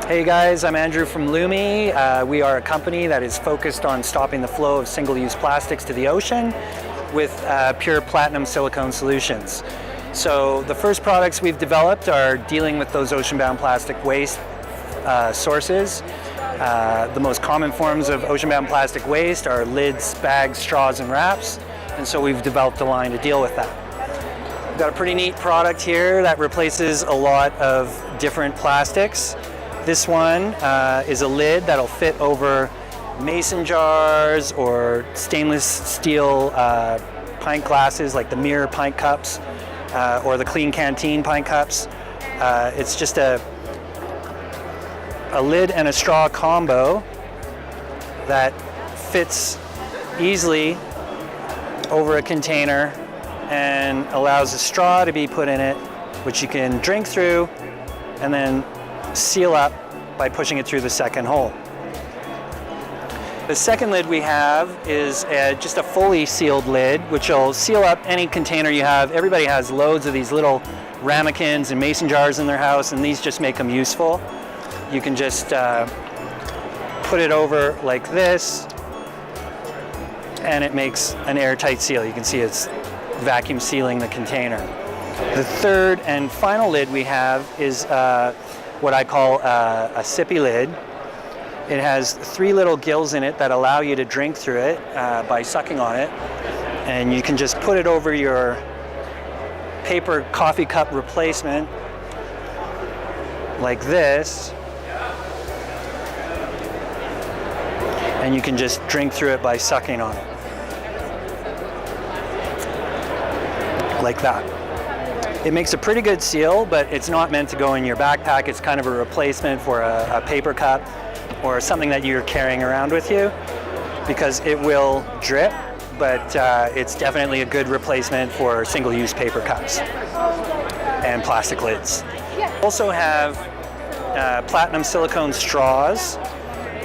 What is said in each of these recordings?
Hey guys, I'm Andrew from LUUMI. We are a company that is focused on stopping the flow of single-use plastics to the ocean with pure platinum silicone solutions. So the first products we've developed are dealing with those ocean-bound plastic waste sources. The most common forms of ocean-bound plastic waste are lids, bags, straws, and wraps. And so we've developed a line to deal with that. We've got a pretty neat product here that replaces a lot of different plastics. This one is a lid that'll fit over mason jars or stainless steel pint glasses like the mirror pint cups or the clean canteen pint cups. It's just a lid and a straw combo that fits easily over a container and allows a straw to be put in it, which you can drink through and then seal up by pushing it through the second hole. The second lid we have is just a fully sealed lid, which will seal up any container you have. Everybody has loads of these little ramekins and mason jars in their house, and these just make them useful. You can just put it over like this, and it makes an airtight seal. You can see it's vacuum sealing the container. The third and final lid we have is what I call a sippy lid. It has 3 little gills in it that allow you to drink through it by sucking on it. And you can just put it over your paper coffee cup replacement like this. And you can just drink through it by sucking on it. Like that. It makes a pretty good seal, but it's not meant to go in your backpack. It's kind of a replacement for a paper cup or something that you're carrying around with you, because it will drip, but it's definitely a good replacement for single-use paper cups and plastic lids. We also have platinum silicone straws,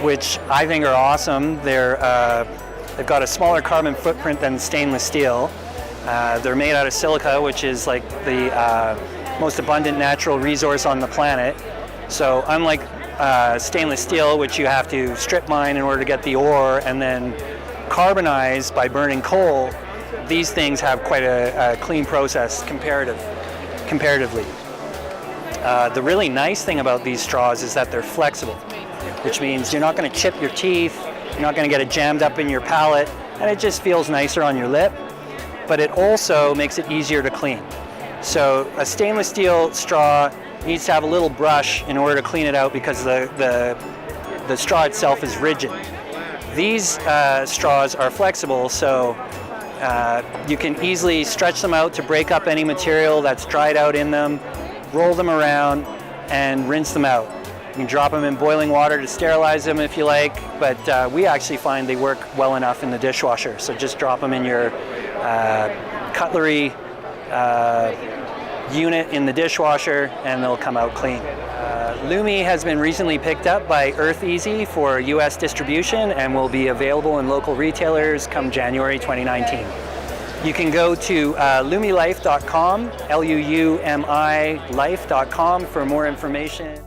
which I think are awesome. They've got a smaller carbon footprint than stainless steel. They're made out of silica, which is like the most abundant natural resource on the planet. So unlike stainless steel, which you have to strip mine in order to get the ore and then carbonize by burning coal, these things have quite a clean process comparatively. The really nice thing about these straws is that they're flexible, which means you're not going to chip your teeth, you're not going to get it jammed up in your palate, and it just feels nicer on your lip. But it also makes it easier to clean. So a stainless steel straw needs to have a little brush in order to clean it out because the straw itself is rigid. These straws are flexible, so you can easily stretch them out to break up any material that's dried out in them, roll them around, and rinse them out. You can drop them in boiling water to sterilize them if you like, but we actually find they work well enough in the dishwasher. So just drop them in your cutlery unit in the dishwasher and they'll come out clean. LUUMI has been recently picked up by Earth Easy for US distribution and will be available in local retailers come January 2019. You can go to LUUMILife.com, LUUMI life.com for more information.